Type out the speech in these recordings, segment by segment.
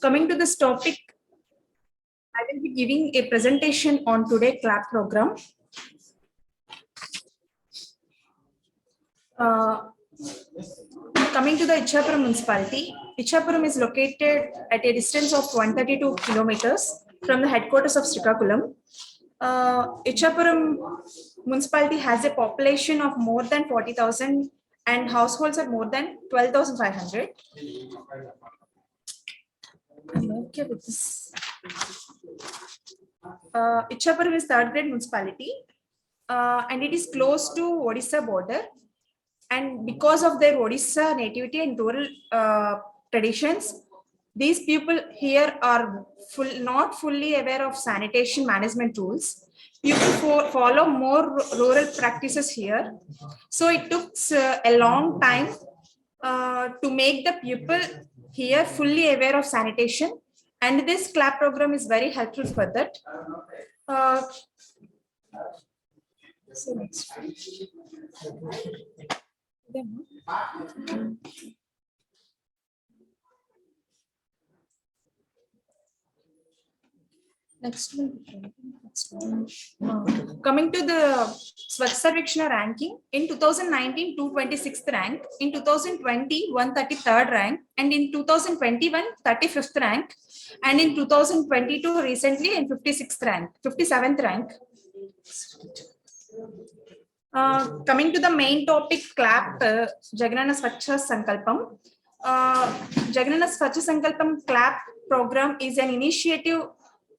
Coming to this topic, I will be giving a presentation on today's CLAP program. Coming to the Ichapuram municipality, Ichapuram is located at a distance of 132 kilometers from the headquarters of Srikakulam. Ichapuram municipality has a population of more than 40,000 and households are more than 12,500. I'm okay with this. Ichapuram is third grade municipality and it is close to Odisha border. And because of their Odisha nativity and rural traditions, these people here are not fully aware of sanitation management rules. People follow more rural practices here. So it took a long time to make the people here fully aware of sanitation. And this CLAP program is very helpful for that. So next. Next one. Coming to the Swachh Sarvekshana ranking, in 2019, 226th rank, in 2020, 133rd rank, and in 2021, 35th rank, and in 2022, recently, in 57th rank. Coming to the main topic, CLAP, Jaganana Swachha Sankalpam. Jaganana Swachha Sankalpam CLAP program is an initiative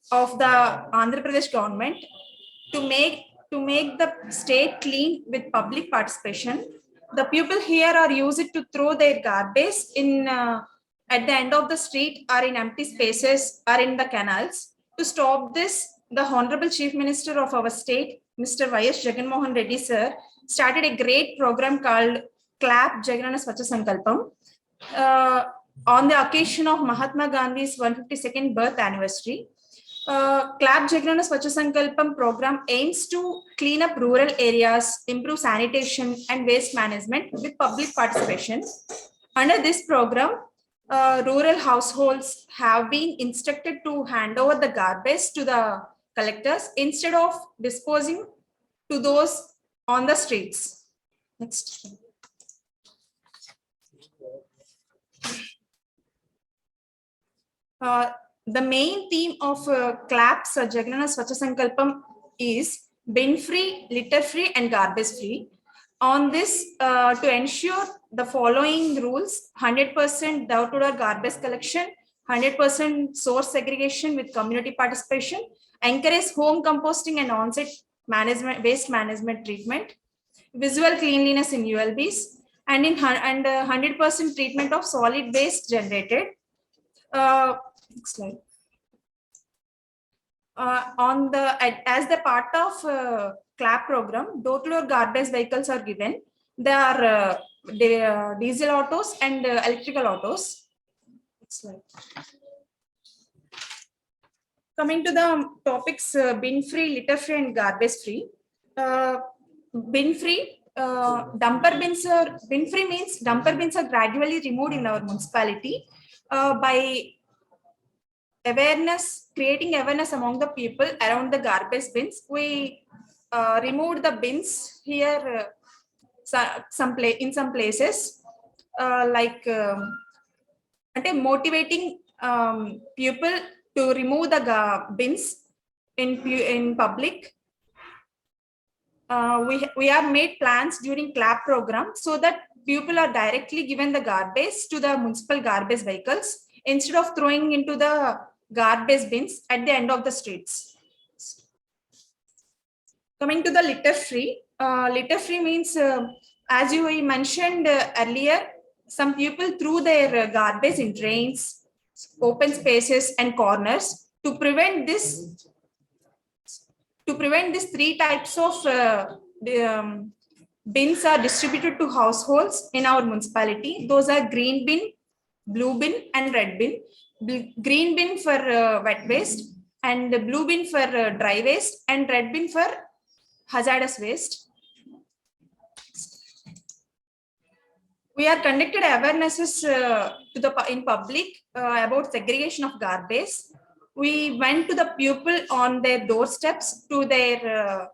of the Andhra Pradesh government to make the state clean with public participation. The people here are used to throw their garbage in at the end of the street or in empty spaces or in the canals. To stop this, the Honorable Chief Minister of our state, Mr. Y.S. Jagan Mohan Reddy sir, started a great program called CLAP Jaganana Swachha Sankalpam on the occasion of Mahatma Gandhi's 152nd birth anniversary. CLAP Jaganana Swachha Sankalpam program aims to clean up rural areas, improve sanitation and waste management with public participation. Under this program, rural households have been instructed to hand over the garbage to the collectors instead of disposing to those on the streets. Next. The main theme of CLAP's Jaganana Swachha Sankalpam is bin free, litter free and garbage free. On this, to ensure the following rules: 100% door-to-door garbage collection, 100% source segregation with community participation, encourage home composting and on-site management, waste management treatment, visual cleanliness in ULBs, and 100% treatment of solid waste generated. Next slide. As the part of CLAP program, door-to-door garbage vehicles are given. They are diesel autos and electrical autos. Next slide. Coming to the topics, bin free, litter free and garbage free. Bin free, bin free means dumper bins are gradually removed in our municipality by creating awareness among the people around the garbage bins. We removed the bins here in some places, motivating people to remove the bins in public. We have made plans during CLAP program so that people are directly given the garbage to the municipal garbage vehicles instead of throwing into the garbage bins at the end of the streets. Coming to the litter free means, as you mentioned earlier, some people threw their garbage in drains, open spaces and corners. To prevent this, three types of bins are distributed to households in our municipality. Those are green bin, blue bin and red bin. Green bin for wet waste and blue bin for dry waste and red bin for hazardous waste. We are conducted awarenesses in public about segregation of garbage. We went to the people on their doorsteps to their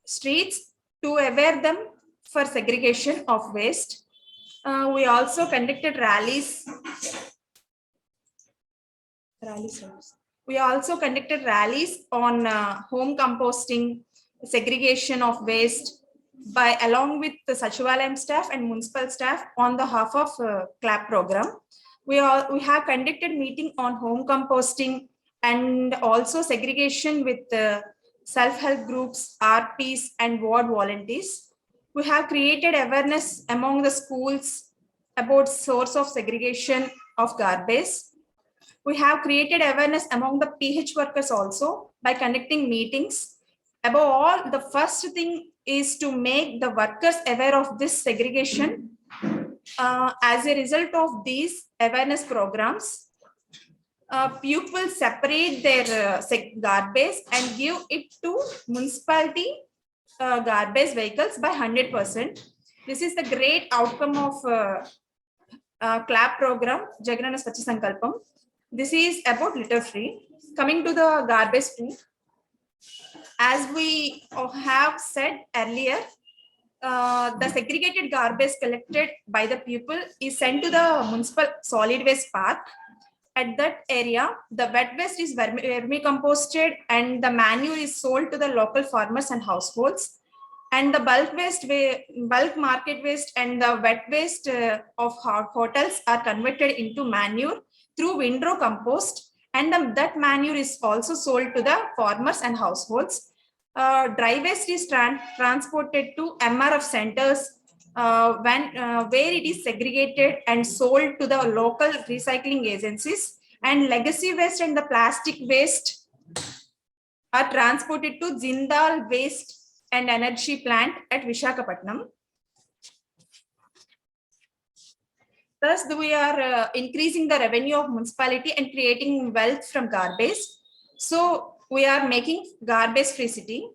streets to aware them for segregation of waste. We also conducted rallies. We also conducted rallies on home composting, segregation of waste by along with the Sachivalayam staff and municipal staff on the half of CLAP program. We have conducted meeting on home composting and also segregation with self-help groups, RPs and ward volunteers. We have created awareness among the schools about source of segregation of garbage. We have created awareness among the PH workers also by conducting meetings. Above all, the first thing is to make the workers aware of this segregation. As a result of these awareness programs, pupils separate their garbage and give it to municipality garbage vehicles by 100%. This is the great outcome of CLAP program, Jaganana Swachha Sankalpam. This is about litter free. Coming to the garbage free, as we have said earlier, the segregated garbage collected by the people is sent to the municipal solid waste park. At that area, the wet waste is vermicomposted and the manure is sold to the local farmers and households. And the bulk waste, bulk market waste and the wet waste of hotels are converted into manure through windrow compost, and that manure is also sold to the farmers and households. Dry waste is transported to MRF centers where it is segregated and sold to the local recycling agencies, and legacy waste and the plastic waste are transported to Jindal Waste and Energy Plant at Visakhapatnam. Thus, we are increasing the revenue of municipality and creating wealth from garbage. So we are making garbage free city.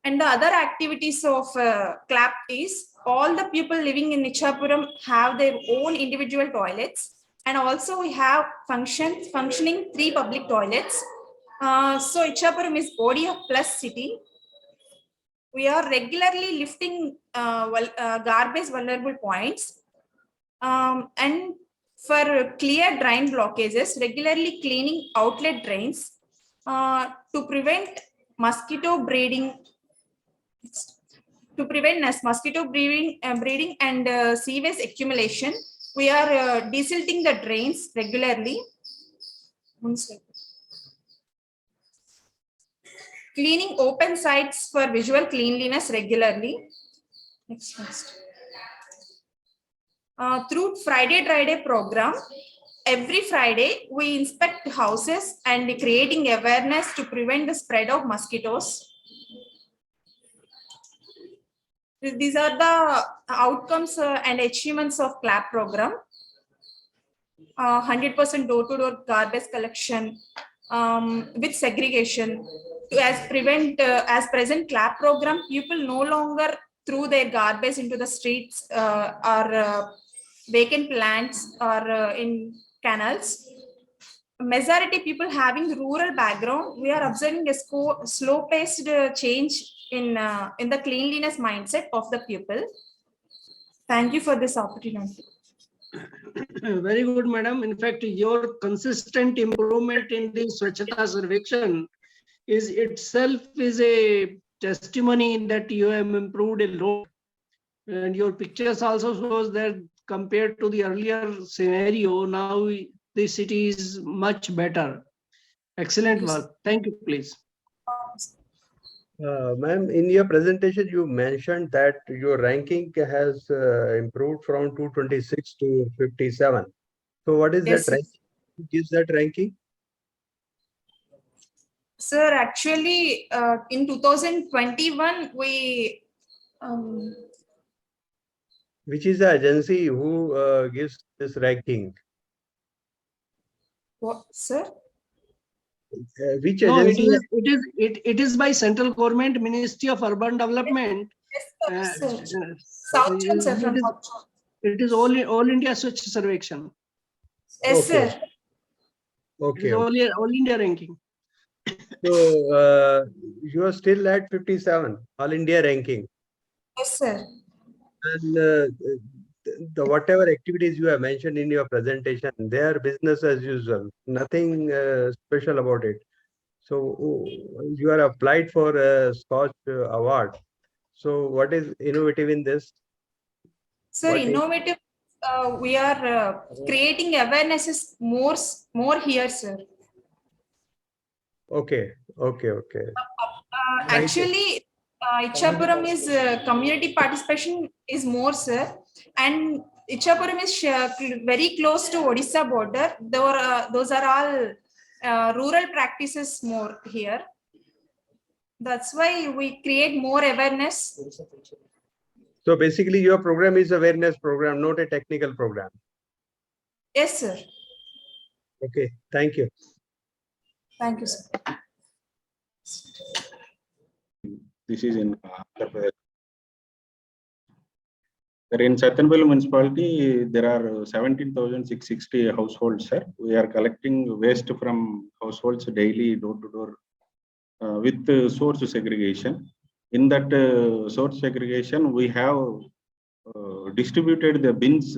And the other activities of CLAP is all the people living in Ichapuram have their own individual toilets. And also we have functioning 3 public toilets. So Ichapuram is ODF plus city. We are regularly lifting garbage vulnerable points. And for clear drain blockages, regularly cleaning outlet drains to prevent mosquito breeding. To prevent mosquito breeding and sewage accumulation, we are desilting the drains regularly. Cleaning open sites for visual cleanliness regularly. Next. Through Friday Dry Day program, every Friday we inspect houses and creating awareness to prevent the spread of mosquitoes. These are the outcomes and achievements of CLAP program. 100% door-to-door garbage collection with segregation. As present CLAP program, people no longer throw their garbage into the streets or vacant plants or in canals. Majority people having rural background, we are observing a slow-paced change in the cleanliness mindset of the people. Thank you for this opportunity. Very good, madam. In fact, your consistent improvement in the Swachhata Sarvekshan is itself is a testimony that you have improved a lot. And your pictures also shows that compared to the earlier scenario, now the city is much better. Excellent work. Thank you, please. Ma'am, in your presentation, you mentioned that your ranking has improved from 226 to 57. So what is that ranking? Who gives that ranking? Sir, actually, in 2021, we... Which is the agency who gives this ranking? What, sir? Which no, agency? It is by central government, Ministry of Urban Development. Yes, sir. South Zone, sir, from South Zone. It is all India Swachh Sarvekshan. Yes, Okay. sir. It Okay. is all India ranking. So you are still at 57, All India ranking. Yes, sir. And the whatever activities you have mentioned in your presentation, they are business as usual, nothing special about it. So you are applied for a SKOCH award. So what is innovative in this? Sir, What is, innovative. We are creating awarenesses more here, sir. okay, okay. Thank you. Actually, Ichapuram is community participation is more, sir, and Ichapuram is very close to Odisha border. Those are all rural practices more here. That's why we create more awareness. So basically your program is awareness program, not a technical program. Yes, sir. Okay, thank you. Thank you, sir. This is in Andhra Pradesh. In Satyanpalli municipality, there are 17,660 households, sir. We are collecting waste from households daily, door to door, with source segregation. In that source segregation, we have distributed the bins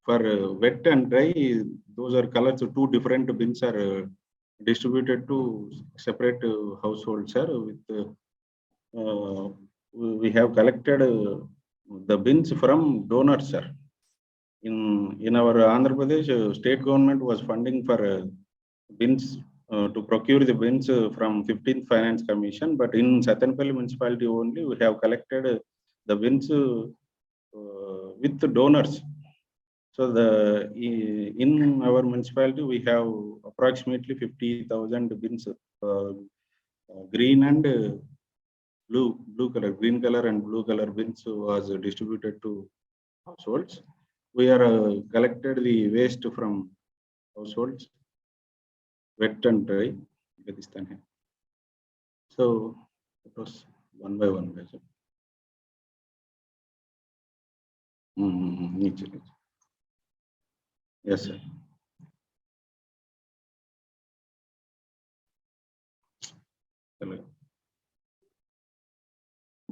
for wet and dry. Those are colors. Two different bins are distributed to separate households, sir. With we have collected the bins from donors, sir. In our Andhra Pradesh, state government was funding for bins to procure the bins from 15th Finance Commission, but in Satyanpalli municipality only we have collected the bins with the donors. So in our municipality we have approximately 50,000 bins, green and blue color, green color and blue color bins was distributed to households. We are collected the waste from households, wet and dry. So it was one by one. Yes, sir.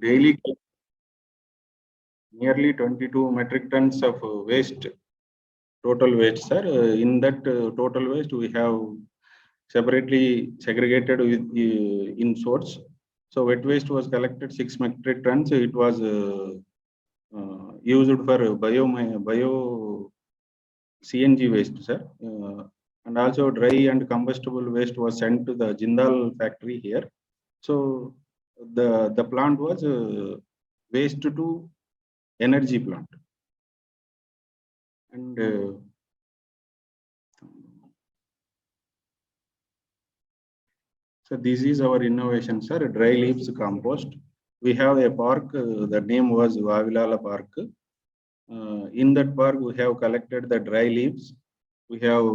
Daily nearly 22 metric tons of waste, total waste, sir. In that total waste, we have separately segregated with in source. So wet waste was collected 6 metric tons. It was used for bio CNG waste, sir. And also dry and combustible waste was sent to the Jindal factory here. So the plant was waste to energy plant. And so this is our innovation, sir. Dry leaves compost. We have a park. The name was Vavilala Park. In that park, we have collected the dry leaves. We have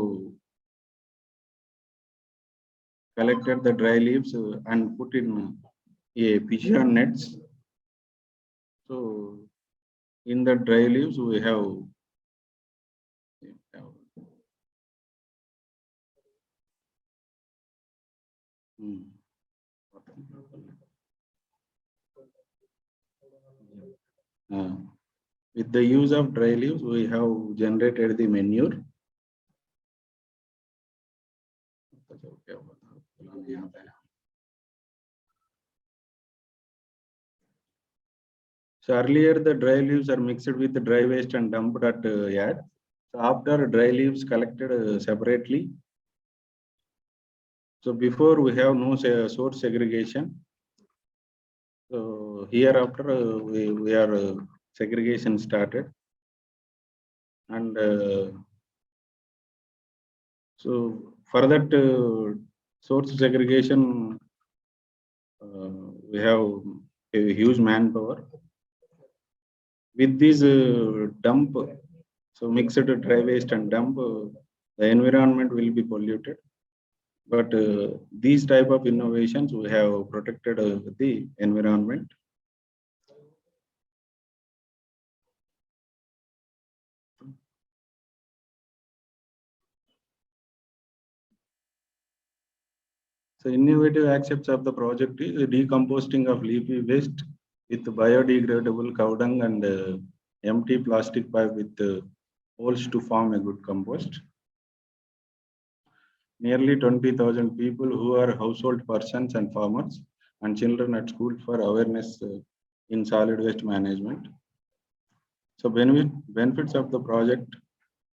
collected the dry leaves and put in a pigeon nets. So in the dry leaves, we have with the use of dry leaves, we have generated the manure. So earlier the dry leaves are mixed with the dry waste and dumped at yard. So after dry leaves collected separately. So before we have no source segregation. So hereafter we are segregation started. And so for that source segregation, we have a huge manpower. With this dump, so mixed dry waste and dump, the environment will be polluted. But these type of innovations, we have protected the environment. So innovative aspects of the project is the decomposting of leafy waste with biodegradable cow dung and empty plastic pipe with holes to form a good compost. Nearly 20,000 people who are household persons and farmers and children at school for awareness in solid waste management. So benefits of the project: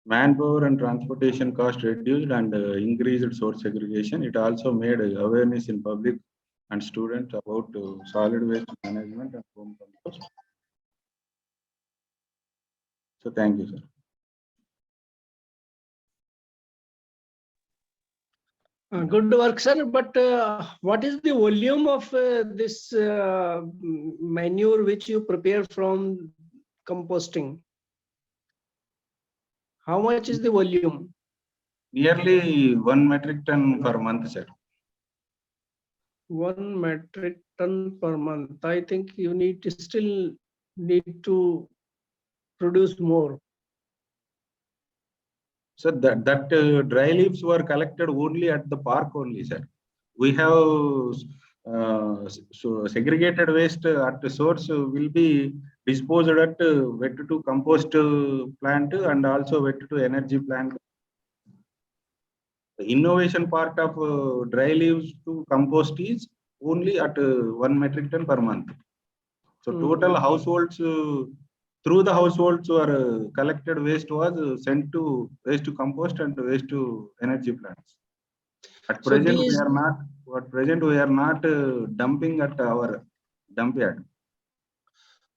manpower and transportation cost reduced and increased source segregation. It also made awareness in public and students about solid waste management and home compost. So thank you, sir. Good work, sir. But what is the volume of this manure which you prepare from composting? How much is the volume? Nearly 1 metric ton per month, sir. 1 metric ton per month. I think you still need to produce more. So that dry leaves were collected only at the park only, sir. We have so segregated waste at the source will be disposed at wet to compost plant and also wet to energy plant. The innovation part of dry leaves to compost is only at 1 metric ton per month. So total households through the households or collected waste was sent to waste to compost and waste to energy plants. At So present, these- we are not dumping at our dump yard.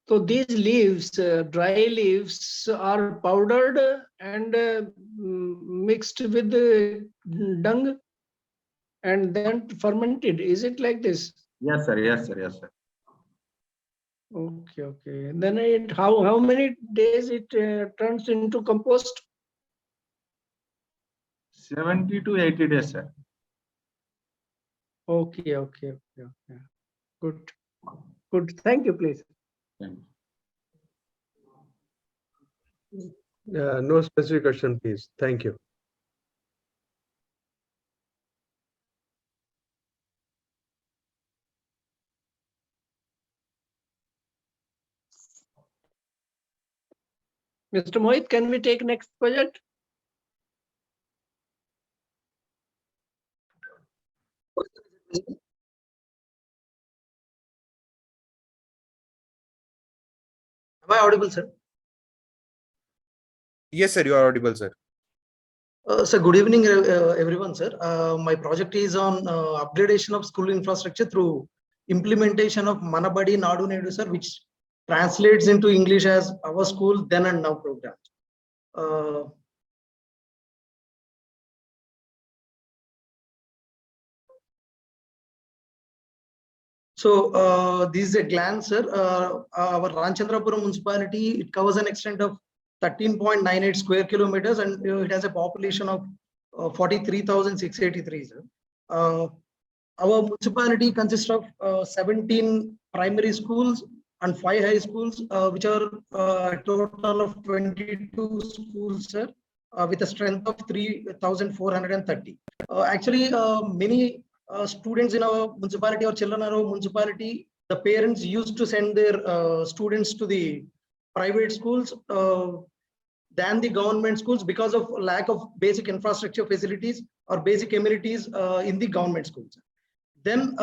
So these leaves, dry leaves, are powdered and mixed with the dung and then fermented. Is it like this? Yes, sir. Yes, sir. Yes, sir. Okay. Then how many days it turns into compost? 70 to 80 days, sir. Okay. Good. Thank you, please. Thank you. No specific question, please. Thank you. Mr. Mohit, can we take next project? Am I audible, sir? Yes, sir, you are audible, sir. Sir, good evening, everyone, sir. My project is on upgradation of school infrastructure through implementation of Manabadi Nadu Nedu, sir, which translates into English as Our School Then and Now program. This is a glance, sir. Our Ranchandrapuram municipality, it covers an extent of 13.98 square kilometers and it has a population of 43,683. Our municipality consists of 17 primary schools and 5 high schools, which are a total of 22 schools, sir, with a strength of 3,430. Actually, many students in our municipality or children in our municipality, the parents used to send their students to the private schools than the government schools because of lack of basic infrastructure facilities or basic amenities in the government schools. Then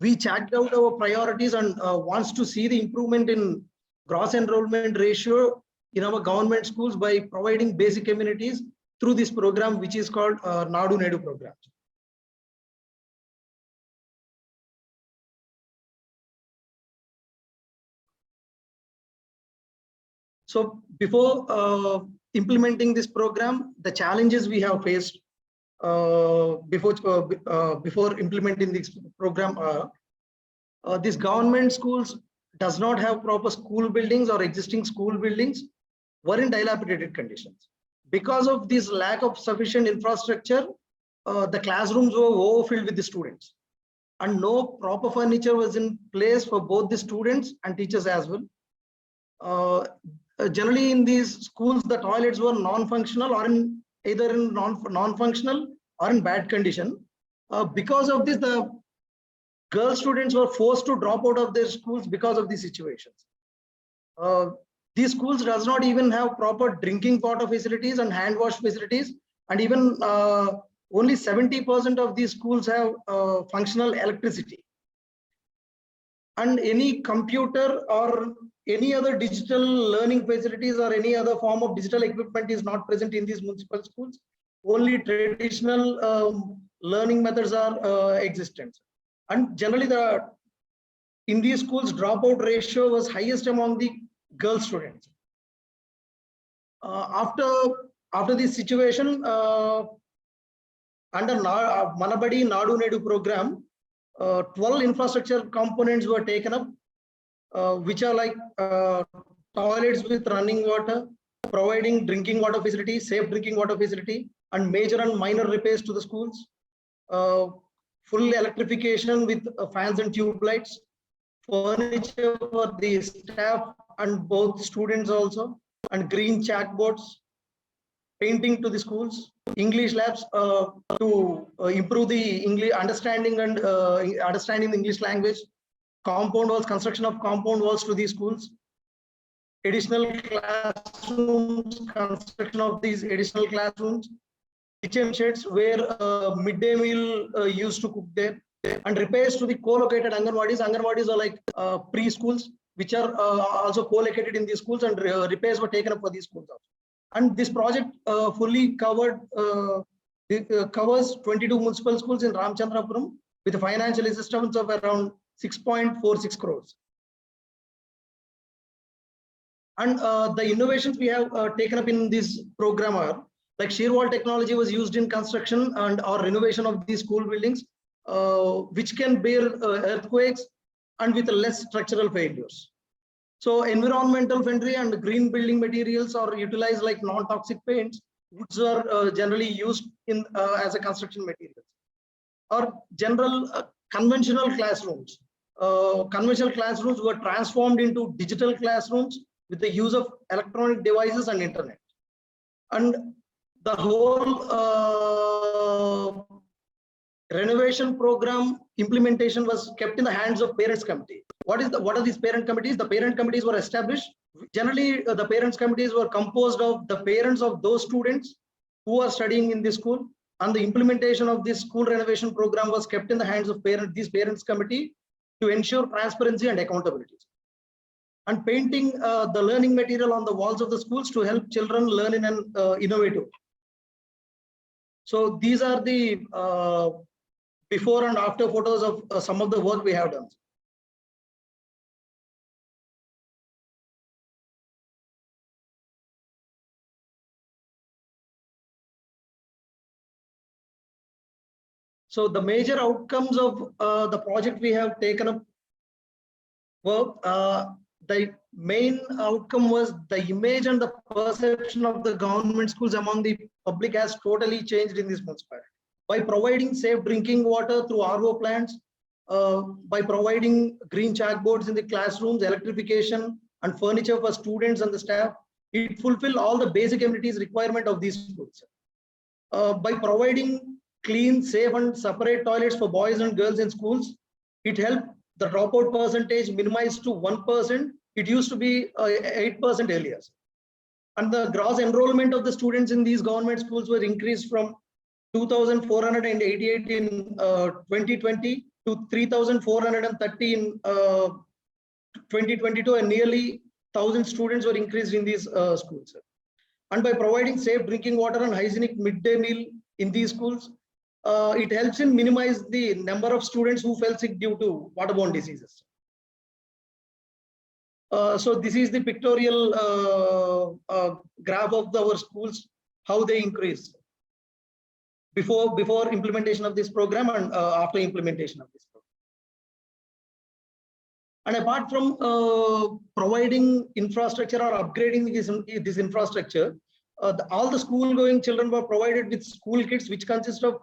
we checked out our priorities and wants to see the improvement in gross enrollment ratio in our government schools by providing basic amenities through this program, which is called Nadu Nedu program. So before implementing this program, the challenges we have faced before implementing this program are these government schools does not have proper school buildings or existing school buildings were in dilapidated conditions. Because of this lack of sufficient infrastructure, the classrooms were overfilled with the students and no proper furniture was in place for both the students and teachers as well. Generally in these schools, the toilets were non-functional or either in non-functional or in bad condition. Because of this, the girl students were forced to drop out of their schools because of these situations. These schools does not even have proper drinking water facilities and hand wash facilities, and even only 70% of these schools have functional electricity. And any computer or any other digital learning facilities or any other form of digital equipment is not present in these municipal schools. Only traditional learning methods are existent. And generally in these schools, dropout ratio was highest among the girl students. After this situation, under Manabadi Nadu Nedu program, 12 infrastructure components were taken up, which are like toilets with running water, providing drinking water facility, safe drinking water facility, and major and minor repairs to the schools, full electrification with fans and tube lights, furniture for the staff and both students also, and green chalkboards, painting to the schools, English labs to improve the English understanding and understanding the English language, compound walls, construction of compound walls to these schools, additional classrooms, construction of these additional classrooms, kitchen sheds where midday meal used to cook there, and repairs to the co-located Anganwadis. Anganwadis are like preschools, which are also co-located in these schools, and repairs were taken up for these schools also. And this project fully covered covers 22 municipal schools in Ramchandrapuram with a financial assistance of around 6.46 crores. And the innovations we have taken up in this program are like shear wall technology was used in construction and or renovation of these school buildings, which can bear earthquakes and with less structural failures. So environmental friendly and green building materials are utilized like non-toxic paints. Woods are generally used in as a construction materials. Or general conventional classrooms. Conventional classrooms were transformed into digital classrooms with the use of electronic devices and internet. And the whole renovation program implementation was kept in the hands of parents committee. What are these parent committees? The parent committees were established. Generally, the parents committees were composed of the parents of those students who are studying in this school, and the implementation of this school renovation program was kept in the hands of these parents committee to ensure transparency and accountability. And painting the learning material on the walls of the schools to help children learn in an innovative. So these are the before and after photos of some of the work we have done. So the major outcomes of the project we have taken up were the main outcome was the image and the perception of the government schools among the public has totally changed in this municipality. By providing safe drinking water through RO plants, by providing green chalkboards in the classrooms, electrification and furniture for students and the staff, it fulfilled all the basic amenities requirement of these schools. By providing clean, safe and separate toilets for boys and girls in schools, it helped the dropout percentage minimized to 1%. It used to be 8% earlier. And the gross enrollment of the students in these government schools were increased from 2,488 in 2020 to 3,430 in 2022, and nearly 1,000 students were increased in these schools. And by providing safe drinking water and hygienic midday meal in these schools, it helps in minimize the number of students who fell sick due to waterborne diseases. So this is the pictorial graph of our schools, how they increased before implementation of this program and after implementation of this program. And apart from providing infrastructure or upgrading this infrastructure, all the school going children were provided with school kits, which consist of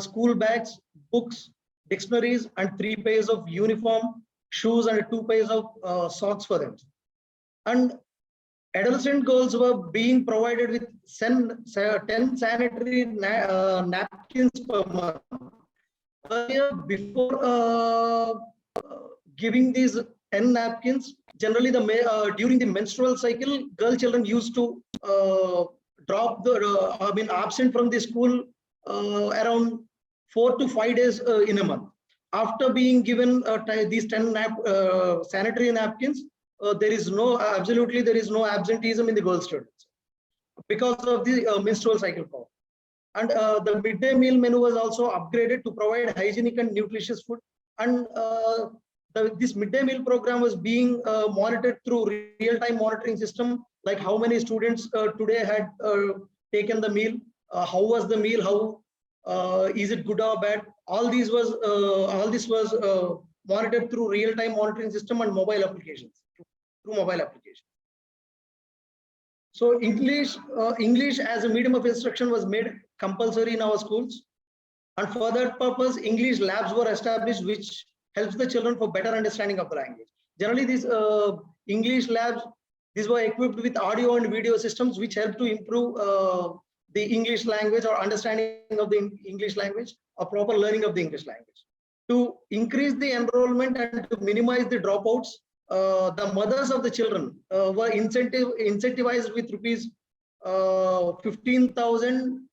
school bags, books, dictionaries, and 3 pairs of uniform, shoes, and 2 pairs of socks for them. And adolescent girls were being provided with 10 sanitary napkins per month. earlier, before giving these 10 napkins, generally during the menstrual cycle, girl children used to drop absent from the school around 4 to 5 days in a month. After being given these 10 sanitary napkins, there is absolutely no absenteeism in the girl students because of the menstrual cycle problem. And the midday meal menu was also upgraded to provide hygienic and nutritious food. And this midday meal program was being monitored through real-time monitoring system, like how many students today had taken the meal, how was the meal, how is it good or bad. All this was monitored through real-time monitoring system and mobile applications, through mobile applications. So English as a medium of instruction was made compulsory in our schools. And for that purpose, English labs were established, which helps the children for better understanding of the language. Generally, these English labs, these were equipped with audio and video systems, which help to improve the English language or understanding of the English language or proper learning of the English language. To increase the enrollment and to minimize the dropouts, the mothers of the children were incentivized with rupees 15,000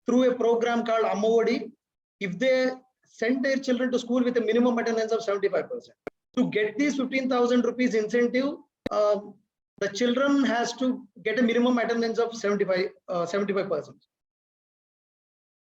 through a program called Ammavodi if they send their children to school with a minimum attendance of 75%. To get these 15,000 rupees incentive, the children has to get a minimum attendance of 75%.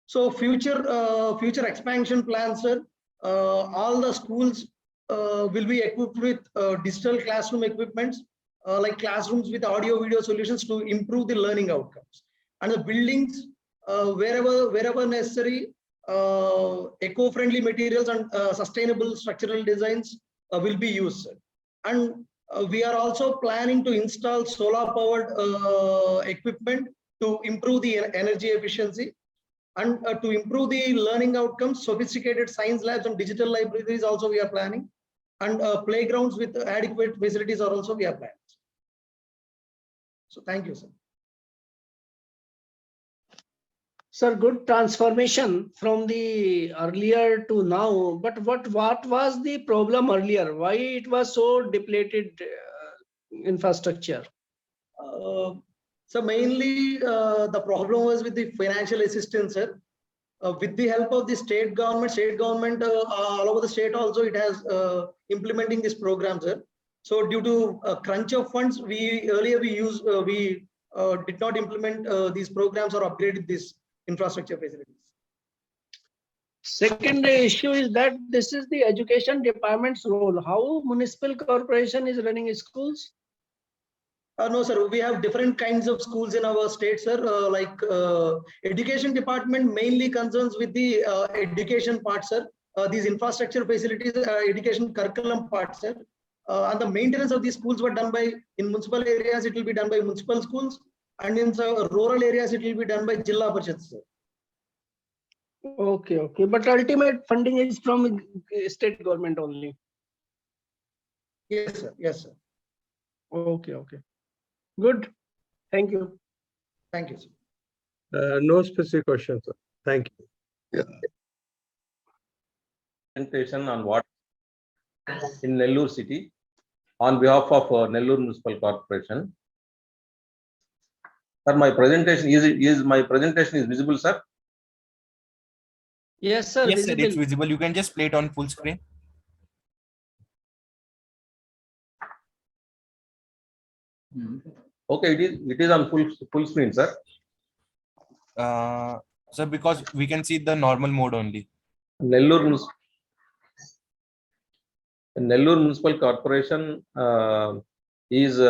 So future expansion plans, sir, all the schools will be equipped with digital classroom equipments like classrooms with audio video solutions to improve the learning outcomes. And the buildings, wherever necessary, eco-friendly materials and sustainable structural designs will be used. And we are also planning to install solar powered equipment to improve the energy efficiency. And to improve the learning outcomes, sophisticated science labs and digital libraries also we are planning. And playgrounds with adequate facilities are also we are planning. So thank you, sir. Sir, good transformation from the earlier to now. But what was the problem earlier? Why it was so depleted infrastructure? So mainly the problem was with the financial assistance, sir. With the help of the state government all over the state also it has implementing this program, sir. So due to crunch of funds, we did not implement these programs or upgraded these infrastructure facilities. Second issue is that this is the education department's role. How municipal corporation is running schools? No, sir. We have different kinds of schools in our state, sir. Education department mainly concerns with the education part, sir. These infrastructure facilities, education curriculum part, sir. And the maintenance of these schools were done by, in municipal areas, it will be done by municipal schools. And in rural areas, it will be done by Jilla Parishad, sir. Okay. But ultimate funding is from state government only. Yes, sir. Yes, sir. Okay. Good. Thank you. Thank you, sir. No specific questions, sir. Thank you. Presentation on what in Nellore city on behalf of Nellore Municipal Corporation. Sir, my presentation is visible, sir? Yes, sir. Yes, sir, visible. it's visible. You can just play it on full screen. Okay, it is on full screen, sir. Sir, because we can see the normal mode only. Nellore Municipal Corporation is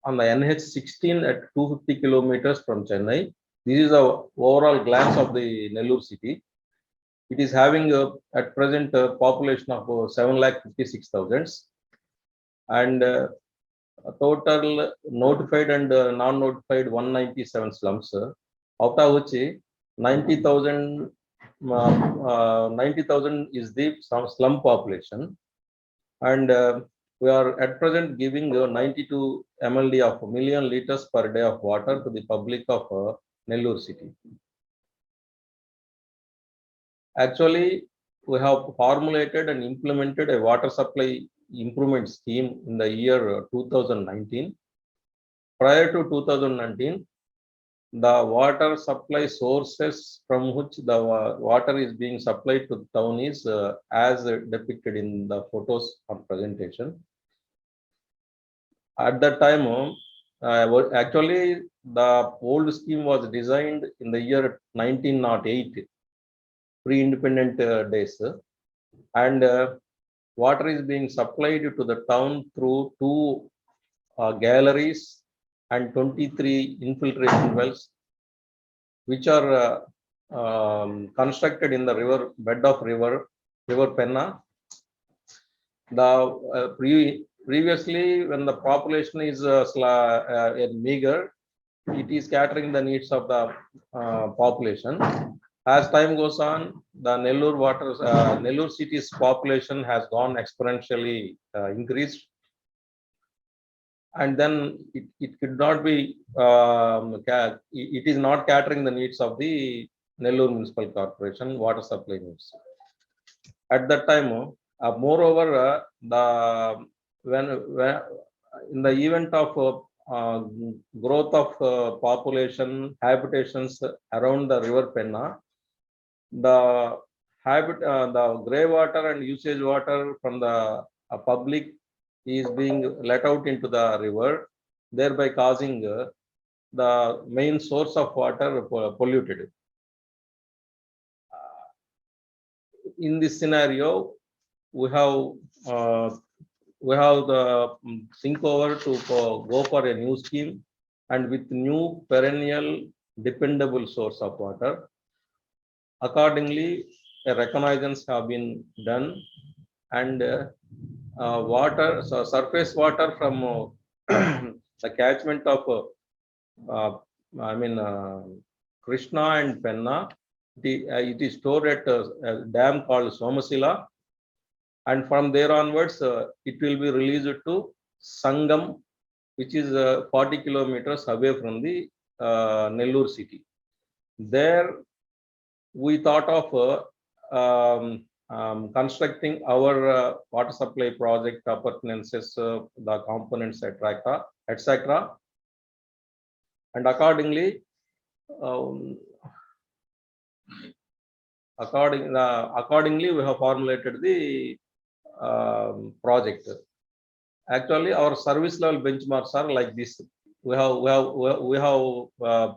on the NH16 at 250 kilometers from Chennai. This is the overall glance of the Nellore city. It is having at present a population of 7,56,000 and a total notified and non-notified 197 slums. Out of which 90,000 is the slum population, and we are at present giving 92 MLD of million liters per day of water to the public of Nellore city. Actually, we have formulated and implemented a water supply improvement scheme in the year 2019. Prior to 2019, the water supply sources from which the water is being supplied to the town is as depicted in the photos on presentation. At that time, actually, the old scheme was designed in the year 1908, pre-independent days, and water is being supplied to the town through 2 galleries and 23 infiltration wells, which are constructed in the river bed of river Penna. The previously, when the population is meager, it is catering the needs of the population. As time goes on, the Nellore city's population has gone exponentially increased, and then it could not be, it is not catering the needs of the Nellore Municipal Corporation water supply needs. At that time, moreover, when in the event of growth of population habitations around the river Penna, the grey water and usage water from the public is being let out into the river, thereby causing the main source of water polluted. In this scenario, we have the think over to go for a new scheme, and with new perennial dependable source of water. Accordingly, a reconnaissance have been done, and water, so surface water from the catchment of Krishna and Penna, it is stored at a dam called Somasila, and from there onwards it will be released to Sangam, which is 40 kilometers away from the Nellore city. There we thought of constructing our water supply project appurtenances, the components, etc. And accordingly, accordingly, we have formulated the project. Actually, our service level benchmarks are like this. We have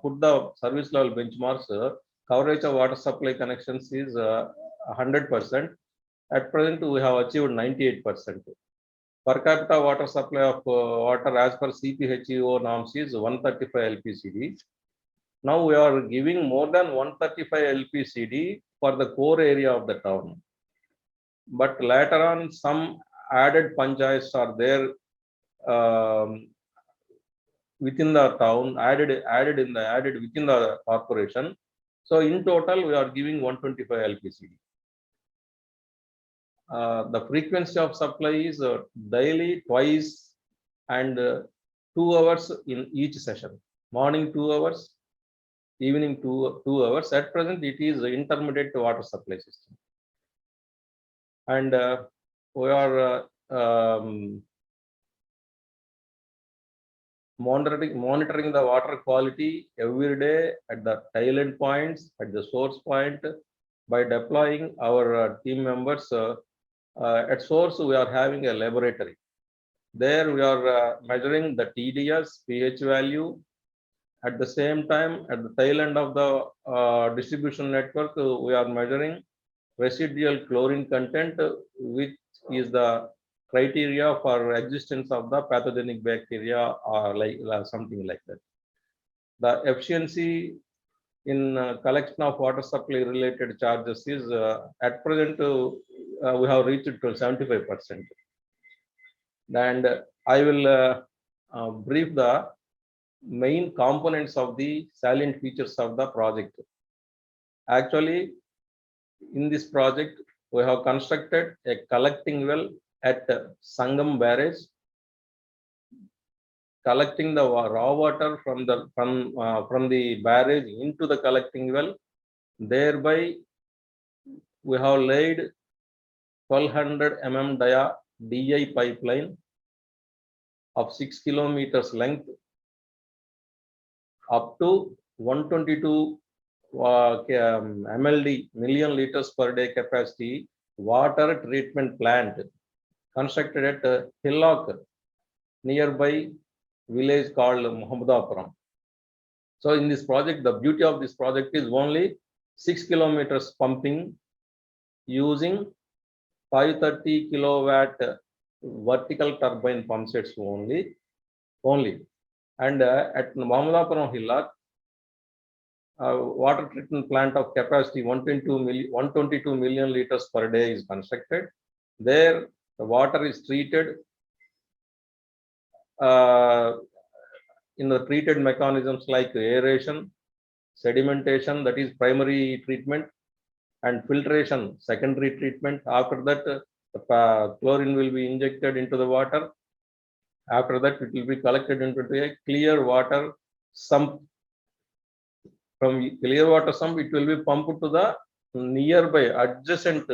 put the service level benchmarks. Coverage of water supply connections is 100%. At present, we have achieved 98%. Per capita water supply of water as per CPHEO norms is 135 LPCD. Now we are giving more than 135 LPCD for the core area of the town. But later on, some added panchayats are there within the town, added within the corporation. So in total, we are giving 125 LPCD. The frequency of supply is daily, twice, and 2 hours in each session. Morning 2 hours, evening 2 hours. At present, it is intermediate water supply system. And we are monitoring the water quality every day at the tail end points, at the source point, by deploying our team members. At source, we are having a laboratory. There we are measuring the TDS, pH value. At the same time, at the tail end of the distribution network, we are measuring residual chlorine content, which is the criteria for existence of the pathogenic bacteria, or like something like that. The efficiency in collection of water supply related charges is at present we have reached to 75%. And I will brief the main components of the salient features of the project. Actually, in this project, we have constructed a collecting well at Sangam barrage, collecting the raw water from the barrage into the collecting well, thereby we have laid 1200 mm dia DI pipeline of 6 kilometers length up to 122 MLD, million liters per day capacity water treatment plant constructed at Hillock, nearby village called Muhammadapuram. So in this project, the beauty of this project is only 6 kilometers pumping using 530 kilowatt vertical turbine pump sets only. And at Muhammadapuram Hillock, water treatment plant of capacity 122 million liters per day is constructed. There, the water is treated in the treated mechanisms like aeration, sedimentation, that is primary treatment, and filtration, secondary treatment. After that, the chlorine will be injected into the water. After that, it will be collected into a clear water sump. From clear water sump, it will be pumped to the nearby adjacent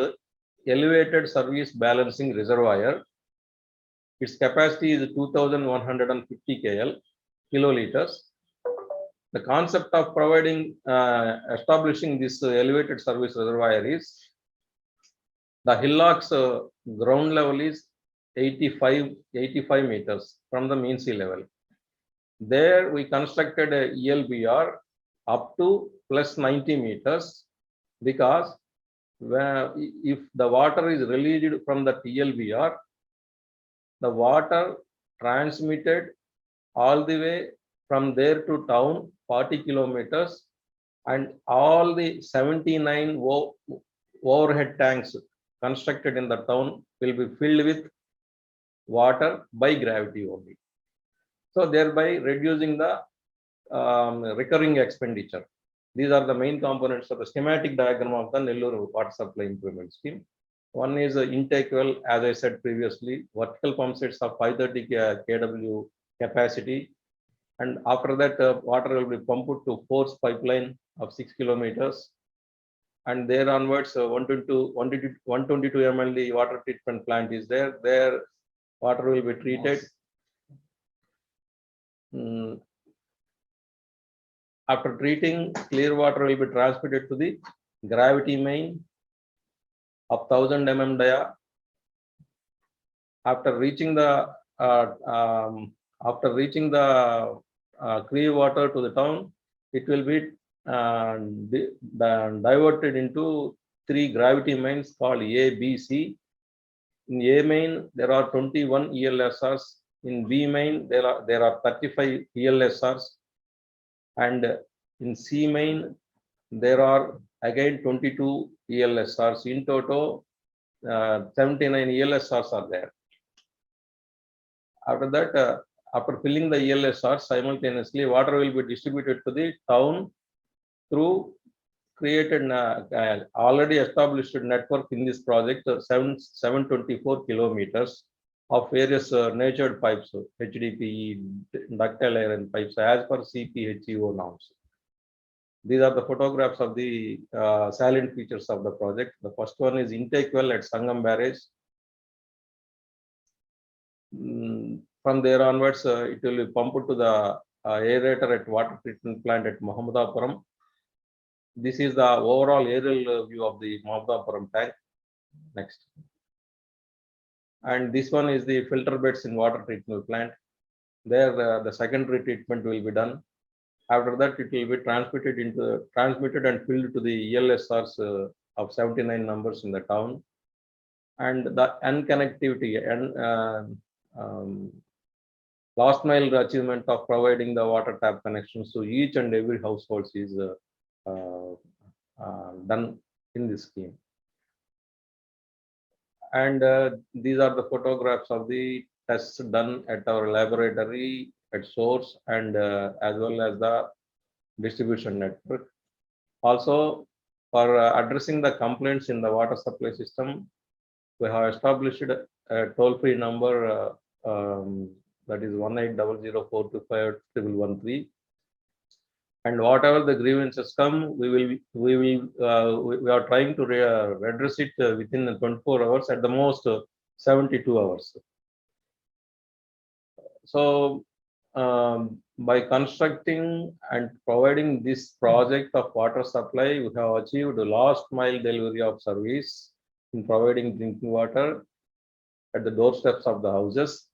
elevated service balancing reservoir. Its capacity is 2,150 kiloliters. The concept of establishing this elevated service reservoir is the Hillock's ground level is 85 meters from the mean sea level. There we constructed a ELBR up to plus 90 meters because if the water is released from the TLBR, the water transmitted all the way from there to town 40 kilometers, and all the 79 overhead tanks constructed in the town will be filled with water by gravity only. So thereby reducing the recurring expenditure. These are the main components of the schematic diagram of the Nellore water supply improvement scheme. One is intake well, as I said previously, vertical pump sets of 530 kW capacity. And after that, water will be pumped to force pipeline of 6 kilometers. And there onwards, 122 MLD water treatment plant is there. There, water will be treated. After treating, clear water will be transmitted to the gravity main of 1000 mm dia. After reaching the clear water to the town, it will be diverted into 3 gravity mains called A, B, C. In A main, there are 21 ELSRs. In B main, there are 35 ELSRs. And in C main, there are again 22 ELSRs. In total, 79 ELSRs are there. After that, after filling the ELSRs, simultaneously, water will be distributed to the town through created already established network in this project, 724 kilometers of various natured pipes, HDPE, ductile iron pipes, as per CPHEO norms. These are the photographs of the salient features of the project. The first one is intake well at Sangam Barrage. From there onwards, it will be pumped to the aerator at water treatment plant at Muhammadapuram. This is the overall aerial view of the Muhammadapuram tank. Next. And this one is the filter beds in water treatment plant. There, the secondary treatment will be done. After that, it will be transmitted and filled to the ELSRs of 79 numbers in the town. And the unconnectivity and last mile achievement of providing the water tap connections to each and every household is done in this scheme. And these are the photographs of the tests done at our laboratory at source and as well as the distribution network. Also, for addressing the complaints in the water supply system, we have established a toll-free number that is 1800 425 1113. And whatever the grievances come, we are trying to redress it within 24 hours, at the most 72 hours. So by constructing and providing this project of water supply, we have achieved the last mile delivery of service in providing drinking water at the doorsteps of the houses.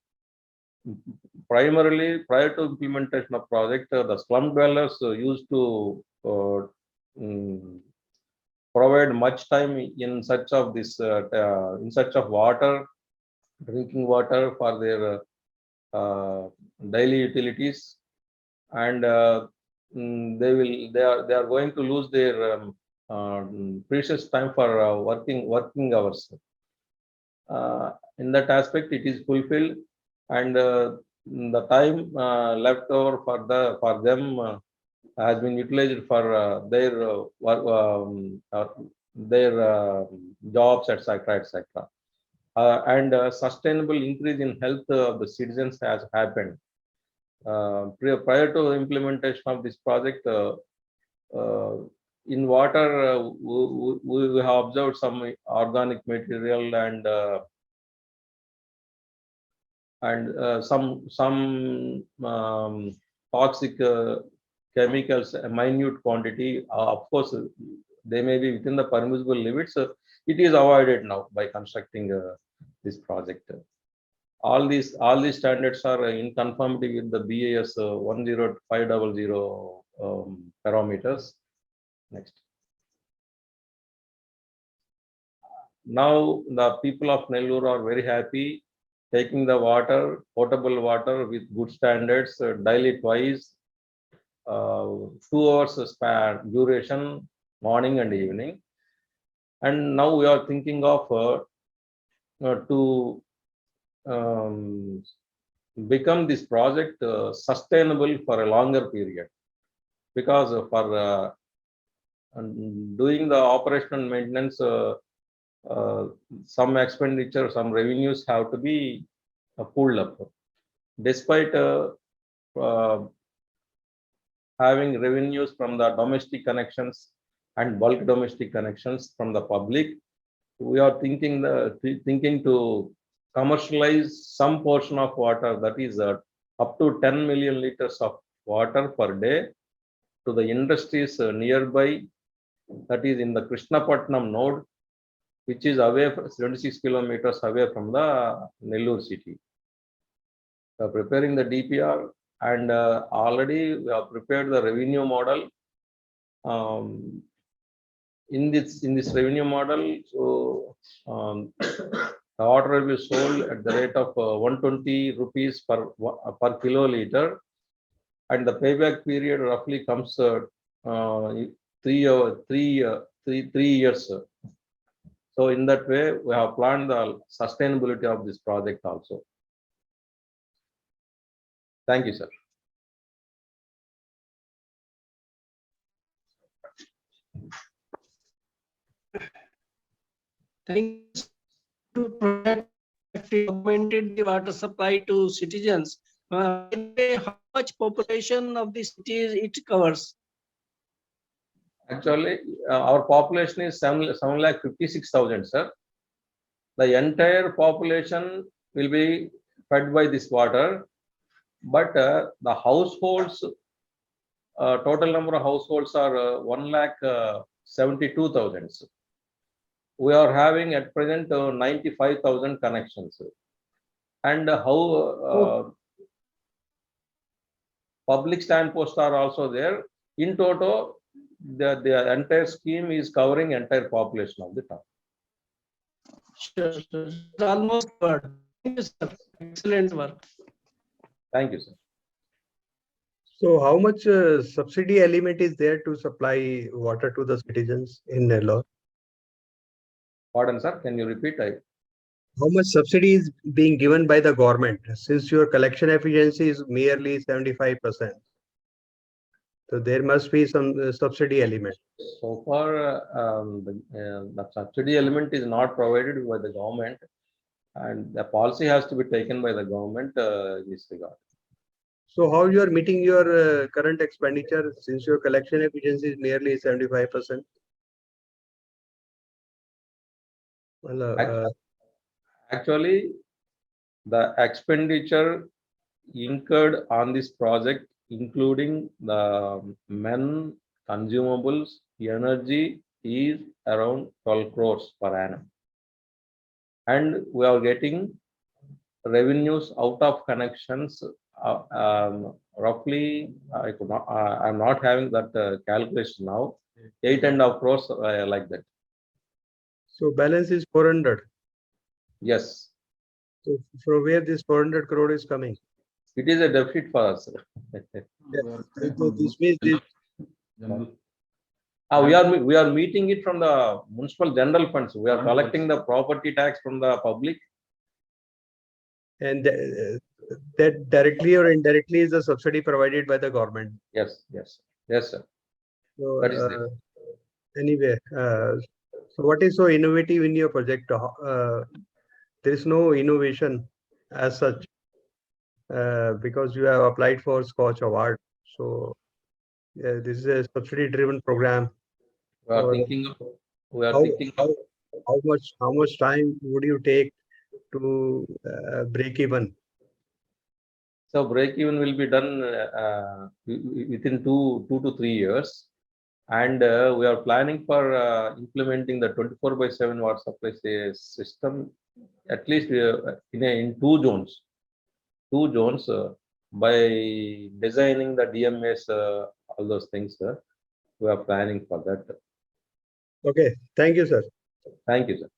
Primarily, prior to implementation of project, the slum dwellers used to provide much time in search of this, in search of water, drinking water for their daily utilities, and they are going to lose their precious time for working hours. In that aspect, it is fulfilled, and the time left over for them has been utilized for their jobs, etc., etc. And sustainable increase in health of the citizens has happened. Prior to implementation of this project, in water, we have observed some organic material and some toxic chemicals, a minute quantity. Of course, they may be within the permissible limits. It is avoided now by constructing this project. All these standards are in conformity with the BAS 10500 parameters. Next. Now the people of Nellore are very happy taking the water, potable water with good standards, daily twice, 2 hours span duration, morning and evening. And now we are thinking of to become this project sustainable for a longer period, because for doing the operational maintenance, some expenditure, some revenues have to be pulled up. Despite having revenues from the domestic connections and bulk domestic connections from the public, we are thinking to commercialize some portion of water, that is up to 10 million liters of water per day, to the industries nearby, that is in the Krishnapatnam node, which is away from 76 kilometers away from the Nellore city. We are preparing the DPR, and already we have prepared the revenue model. In this revenue model, so the water will be sold at the rate of 120 rupees per kiloliter, and the payback period roughly comes 3 years. So in that way, we have planned the sustainability of this project also. Thank you, sir. Thanks to provide augmented the water supply to citizens. How much population of the cities it covers? Actually, our population is 7,56,000, sir. The entire population will be fed by this water, but the households, total number of households are 1,72,000. We are having at present 95,000 connections, and how public stand posts are also there. In total, the entire scheme is covering entire population of the town. Sure, sure. Almost covered. Thank you, sir. Excellent work. Thank you, sir. So how much subsidy element is there to supply water to the citizens in Nellore? Pardon, sir, can you repeat? How much subsidy is being given by the government, since your collection efficiency is merely 75%? So there must be some subsidy element. So far, the subsidy element is not provided by the government, and the policy has to be taken by the government in this regard. So how you are meeting your current expenditure since your collection efficiency is nearly 75%? Well, Actually, the expenditure incurred on this project, including the men, consumables, energy, is around 12 crores per annum. And we are getting revenues out of connections roughly, I'm not having that calculation now, 8.5 crores like that. so balance is 400. Yes, So from where this 400 crore is coming? it is a deficit for us. So this means this, We are meeting it from the municipal general funds. We are collecting the property tax from the public. and that directly or indirectly is a subsidy provided by the government. Yes, sir. So That is there. anyway, so what is so innovative in your project? There is no innovation as such because you have applied for SKOCH award. So this is a subsidy-driven program. We are So thinking of. We are how, thinking how, of. how much time would you take to break even? So break even will be done within two to 3 years, and we are planning for implementing the 24/7 water supply system at least in two zones. By designing the DMS, all those things. We are planning for that. Okay, thank you, sir. Thank you, sir.